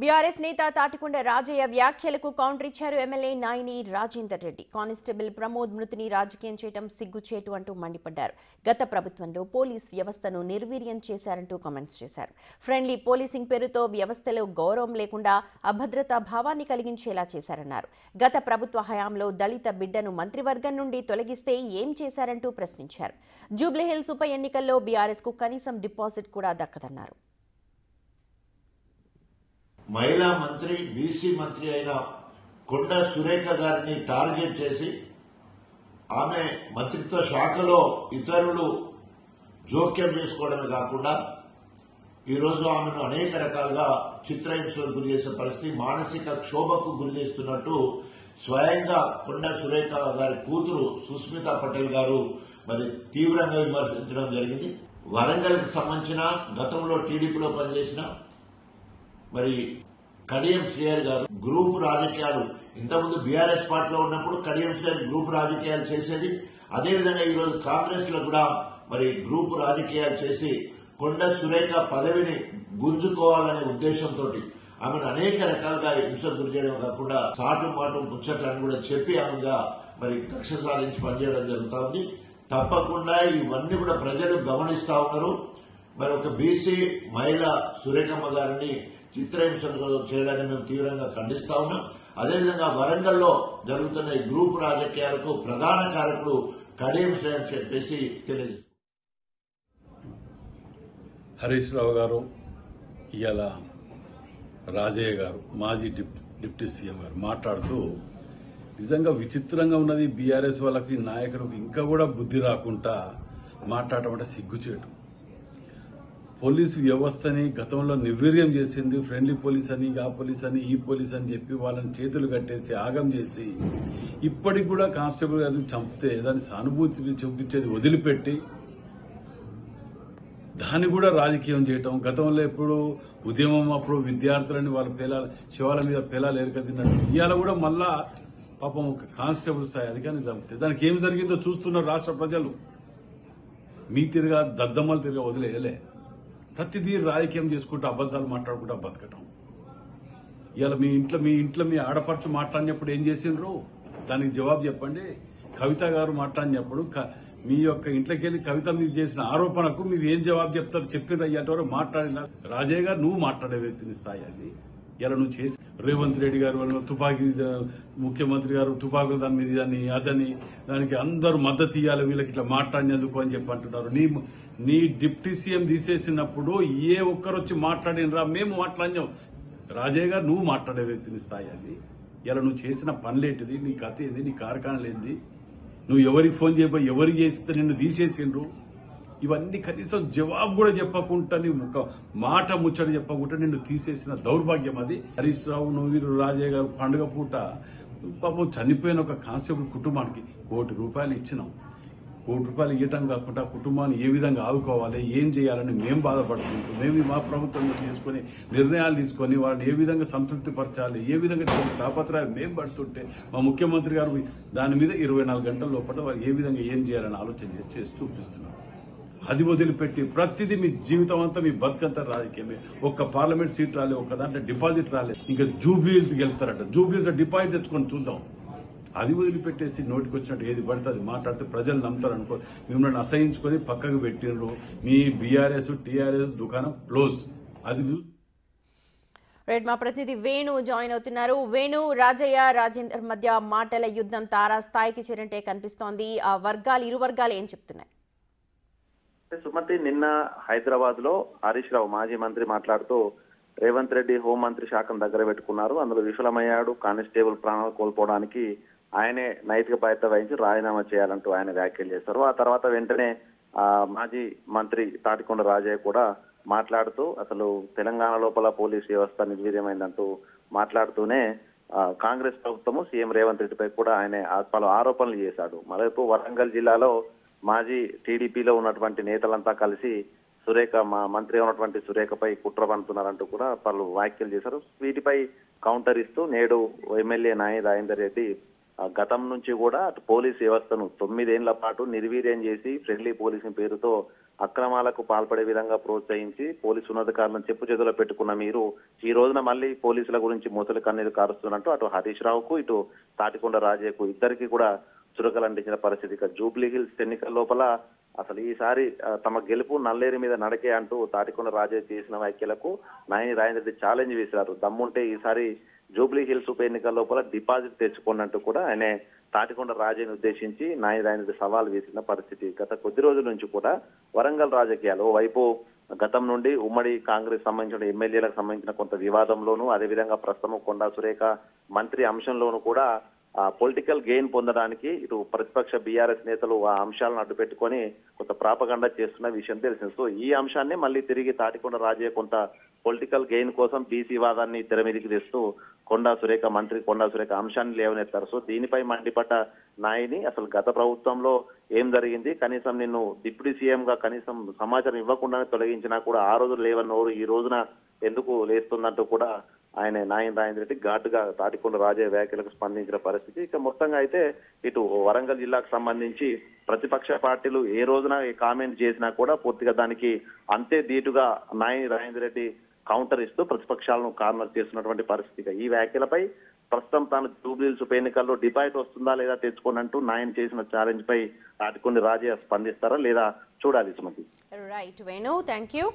BRS నేత తాటికొండ రాజయ్య వ్యాఖ్యలకు counter ఇచ్చారు ఎమ్మెల్యే నాయిని రాజేందర్ రెడ్డి. కానిస్టేబుల్ ప్రమోద్ మృతిని రాజకీయం చేయడం సిగ్గుచేటు అంటూ మండిపడ్డారు. గత ప్రభుత్వంలో పోలీస్ వ్యవస్థను నిర్వీర్యం చేశారంటూ కామెంట్స్ చేశారు. ఫ్రెండ్లీ పోలీసింగ్ పేరుతో వ్యవస్థలో గౌరవం లేకుండా అభద్రతా భావాన్ని కలిగించేలా చేశారన్నారు. గత ప్రభుత్వ హయాంలో దళిత బిడ్డను మంత్రివర్గం నుండి తొలగిస్తే ఏం చేశారంటూ ప్రశ్నించారు. జూబ్లీహిల్స్ ఉప ఎన్నికల్లో బీఆర్ఎస్ కు కనీసం డిపాజిట్ కూడా దక్కదన్నారు. మహిళా మంత్రి బీసీ మంత్రి అయిన కొండ సురేఖ గారిని టార్గెట్ చేసి ఆమె మంత్రిత్వ శాఖలో ఇతరులు జోక్యం చేసుకోవడమే కాకుండా ఈరోజు ఆమెను అనేక రకాలుగా చిత్రహింసలకు గురి చేసే పరిస్థితి, మానసిక క్షోభకు గురి చేస్తున్నట్టు స్వయంగా కొండ సురేఖ గారి కూతురు సుస్మిత పటేల్ గారు మరి తీవ్రంగా విమర్శించడం జరిగింది. వరంగల్కి సంబంధించిన గతంలో టీడీపీలో పనిచేసిన మరి కడియం శ్రీహరి గారు గ్రూప్ రాజకీయాలు ఇంతకుముందు బీఆర్ఎస్ పార్టీలో ఉన్నప్పుడు కడియం శ్రీహరి గ్రూప్ రాజకీయాలు చేసేది. అదేవిధంగా ఈరోజు కాంగ్రెస్ లో కూడా మరి గ్రూప్ రాజకీయాలు చేసి కొండ సురేఖ పదవిని గుంజుకోవాలనే ఉద్దేశంతో ఆమెను అనేక రకాలుగా హింసకు గురి చేయడం కాకుండా సాటు మాటు ముచ్చట్లను కూడా చెప్పి ఆమెగా మరి కక్ష సాధించి పనిచేయడం జరుగుతూ ఉంది. తప్పకుండా ఇవన్నీ కూడా ప్రజలు గమనిస్తా ఉన్నారు. మరి ఒక బీసీ మహిళ సురేఖమ్మ గారిని చిత్రహింసలు చేయడాన్ని మేము తీవ్రంగా ఖండిస్తా ఉన్నాం. అదేవిధంగా వరంగల్లో జరుగుతున్న ఈ గ్రూప్ రాజకీయాలకు ప్రధాన కారకులు కడియం శ్రీ అని చెప్పేసి తెలియజేస్తారు. హరీష్ రావు గారు, ఇవాళ రాజయ్య గారు, మాజీ డిప్యూటీ సీఎం గారు మాట్లాడుతూ నిజంగా విచిత్రంగా ఉన్నది. బీఆర్ఎస్ వాళ్ళకి నాయకులకు ఇంకా కూడా బుద్ధి రాకుండా మాట్లాడటం అంటే సిగ్గుచేటు. పోలీసు వ్యవస్థని గతంలో నిర్వీర్యం చేసింది. ఫ్రెండ్లీ పోలీస్ అని, ఆ పోలీస్ అని, ఈ పోలీస్ అని చెప్పి వాళ్ళని చేతులు కట్టేసి ఆగం చేసి ఇప్పటికి కూడా కానిస్టేబుల్ గారిని చంపితే దాన్ని సానుభూతి చూపించేది వదిలిపెట్టి దాన్ని కూడా రాజకీయం చేయటం. గతంలో ఎప్పుడు ఉద్యమం అప్పుడు విద్యార్థులని వాళ్ళ శివాల మీద పేలాలు ఎరకతిన్నట్టు ఇవాళ కూడా మళ్ళా పాపం ఒక కానిస్టేబుల్ స్థాయి అధికారిని చంపితే దానికి ఏం జరిగిందో చూస్తున్నారు రాష్ట్ర ప్రజలు. మీ తిరిగా దద్దమ్మలు తిరిగా వదిలేయలే. ప్రతిదీ రాజకీయం చేసుకుంటూ అబద్దాలు మాట్లాడుకుంటూ బతకటం. ఇవాళ మీ ఇంట్లో మీ ఆడపడుచు మాట్లాడినప్పుడు ఏం చేసిండ్రు దానికి జవాబు చెప్పండి. కవిత గారు మాట్లాడినప్పుడు మీ యొక్క ఇంట్లోకి వెళ్ళి కవిత మీరు చేసిన ఆరోపణకు మీరు ఏం జవాబు చెప్తారు చెప్పిన అయ్యేటవరకు మాట్లాడిన రాజయ్య గారు నువ్వు మాట్లాడే వ్యక్తిని స్థాయి అది. ఇలా నువ్వు చేసి రేవంత్ రెడ్డి గారు వాళ్ళు తుపాకీ ముఖ్యమంత్రి గారు తుపాకులు దాని మీద ఇదని అదని దానికి అందరూ మద్దతు ఇవ్వాలి వీళ్ళకి ఇట్లా మాట్లాడినందుకు అని చెప్పి అంటున్నారు. నీ డిప్యూటీ సీఎం తీసేసినప్పుడు ఏ ఒక్కరు వచ్చి మాట్లాడినరా? మేము మాట్లాడినాం. రాజయ్య గారు నువ్వు మాట్లాడే వ్యక్తిని స్థాయి అది. ఇలా నువ్వు చేసిన పనులేంటిది, నీ కథ ఏంది, నీ కార్ఖానాలు ఏంది, నువ్వు ఎవరికి ఫోన్ చేయబోయి ఎవరికి చేస్తే నిన్ను తీసేసిండ్రు, ఇవన్నీ కనీసం జవాబు కూడా చెప్పకుండా నీ ఒక మాట ముచ్చడి చెప్పకుండా నిన్ను తీసేసిన దౌర్భాగ్యం అది. హరీష్ రావు, నువ్వు, రాజయ్య గారు పండుగ పూట పాపం చనిపోయిన ఒక కానిస్టేబుల్ కుటుంబానికి ₹1 కోటి ఇచ్చినాం. ₹1 కోటి ఇవ్వటం కాకుండా కుటుంబాన్ని ఏ విధంగా ఆదుకోవాలి, ఏం చేయాలని మేము బాధపడుతుంటాం. మేము మా ప్రభుత్వంలో తీసుకొని నిర్ణయాలు తీసుకొని వాళ్ళని ఏ విధంగా సంతృప్తి పరచాలి, ఏ విధంగా తాపత్రయాలు మేము పడుతుంటే మా ముఖ్యమంత్రి గారు దాని మీద 24 గంటల లోపల వారు ఏ విధంగా ఏం చేయాలని ఆలోచన చేసి చూపిస్తున్నారు. అది వదిలిపెట్టి ప్రతిదీ మీ జీవితం అంతా మీ బతుకంతా రాజకీయమే. ఒక్క పార్లమెంట్ సీట్ రాలే, ఒక్క దాంట్లో డిపాజిట్ రాలే, ఇంకా జూబ్లీహిల్స్కి వెళ్తారట. జూబ్లీహిల్స్ డిపాజిట్ తెచ్చుకొని చూద్దాం. అది వదిలిపెట్టేసి నోటికి వచ్చినట్టు ఏది పడితే అది మాట్లాడితే ప్రజలు నమ్ముతారు అనుకో. మిమ్మల్ని అసహించుకొని పక్కకు పెట్టినరు. మీ బీఆర్ఎస్ టీఆర్ఎస్ దుకాణం క్లోజ్. అది మా ప్రతినిధి వేణు జాయిన్ అవుతున్నారు. వేణు, రాజయ్య రాజేందర్ మధ్య మాటల యుద్ధం తారా స్థాయికి చేరంటే కనిపిస్తోంది. ఆ ఇరు వర్గాలు ఏం చెప్తున్నాయి? సుమతి, నిన్న హైదరాబాద్ లో హరీష్ రావు మాజీ మంత్రి మాట్లాడుతూ రేవంత్ రెడ్డి హోంమంత్రి శాఖను దగ్గర పెట్టుకున్నారు, అందులో విఫలమయ్యాడు, కానిస్టేబుల్ ప్రాణాలు కోల్పోవడానికి ఆయనే నైతిక బాధ్యత వహించి రాజీనామా చేయాలంటూ ఆయన వ్యాఖ్యలు చేశారు. ఆ తర్వాత వెంటనే మాజీ మంత్రి తాటికొండ రాజయ్య కూడా మాట్లాడుతూ అసలు తెలంగాణ లోపల పోలీస్ వ్యవస్థ నిర్వీర్యమైందంటూ మాట్లాడుతూనే కాంగ్రెస్ ప్రభుత్వము సీఎం రేవంత్ రెడ్డిపై కూడా ఆయన పలు ఆరోపణలు చేశాడు. మరోవైపు వరంగల్ జిల్లాలో మాజీ టీడీపీలో ఉన్నటువంటి నేతలంతా కలిసి సురేఖ మంత్రి ఉన్నటువంటి సురేఖపై కుట్ర పన్నుతున్నారంటూ కూడా పలు వ్యాఖ్యలు చేశారు. వీటిపై కౌంటర్ ఇస్తూ నేడు ఎమ్మెల్యే నాయి రాజేందర్ రెడ్డి గతం నుంచి కూడా పోలీస్ వ్యవస్థను 9 ఏళ్ల పాటు నిర్వీర్యం చేసి ఫ్రెండ్లీ పోలీసింగ్ పేరుతో అక్రమాలకు పాల్పడే విధంగా ప్రోత్సహించి పోలీసు ఉన్నతాధికారులను చెప్పు చేతిలో పెట్టుకున్న మీరు ఈ రోజున మళ్ళీ పోలీసుల గురించి మూతలు కన్నీరు కారుస్తున్నట్టు అటు హరీష్ రావుకు ఇటు తాటికొండ రాజయ్యకు ఇద్దరికి కూడా చురకలంటించిన పరిస్థితి. ఇక జూబ్లీ హిల్స్ ఎన్నికల లోపల అసలు ఈసారి తమ గెలుపు నల్లేరు మీద నడకే అంటూ తాటికొండ రాజయ్య చేసిన వ్యాఖ్యలకు నాయని రాజేంద్ర రెడ్డి ఛాలెంజ్ వేశారు. దమ్ముంటే ఈసారి జూబ్లీ హిల్స్ ఉప ఎన్నికల లోపల డిపాజిట్ తెచ్చుకున్నట్టు కూడా ఆయన తాటికొండ రాజయ్యను ఉద్దేశించి నాయని రాజేంద్ర సవాల్ వేసిన పరిస్థితి. గత కొద్ది రోజుల నుంచి కూడా వరంగల్ రాజకీయాలు ఓవైపు గతం నుండి ఉమ్మడి కాంగ్రెస్ సంబంధించిన ఎమ్మెల్యేలకు సంబంధించిన కొంత వివాదంలోనూ అదేవిధంగా ప్రస్తుతం కొండా సురేఖ మంత్రి అంశంలోనూ కూడా పొలిటికల్ గెయిన్ పొందడానికి ఇటు ప్రతిపక్ష బీఆర్ఎస్ నేతలు ఆ అంశాలను అడ్డు పెట్టుకొని కొంత ప్రాపగండా చేస్తున్న విషయం తెలిసింది. సో ఈ అంశాన్ని మళ్ళీ తిరిగి తాటికొండ రాజయ్య కొంత పొలిటికల్ గెయిన్ కోసం బీసీ వాదాన్ని తెర మీదకి తెస్తూ కొండా సురేఖ మంత్రి కొండా సురేఖ అంశాన్ని లేవనెత్తారు. సో దీనిపై మండిపడ్డ నాయని అసలు గత ప్రభుత్వంలో ఏం జరిగింది, కనీసం నిన్ను డిప్యూటీ సీఎం గా కనీసం సమాచారం ఇవ్వకుండానే తొలగించినా కూడా ఆ రోజు లేవన్నోరు ఈ రోజున ఎందుకు లేస్తుందంటూ కూడా ఆయన నాయని రాజేంద్ర రెడ్డి ఘాటుగా తాటికొండ రాజయ్య వ్యాఖ్యలకు స్పందించిన పరిస్థితి. ఇక మొత్తంగా అయితే ఇటు వరంగల్ జిల్లాకు సంబంధించి ప్రతిపక్ష పార్టీలు ఏ రోజున కామెంట్ చేసినా కూడా పూర్తిగా దానికి అంతే ధీటుగా నాయని రాజేంద్ర రెడ్డి కౌంటర్ ఇస్తూ ప్రతిపక్షాలను కార్నర్ చేస్తున్నటువంటి పరిస్థితి. ఈ వ్యాఖ్యలపై ప్రస్తుతం తాను జూబ్లీహిల్స్ ఉప ఎన్నికల్లో డిపాజిట్ వస్తుందా లేదా తెచ్చుకోనంటూ నాయన చేసిన ఛాలెంజ్ పై తాటికొండ రాజయ్య స్పందిస్తారా లేదా చూడాలి Sumathi. Right Venu, thank you.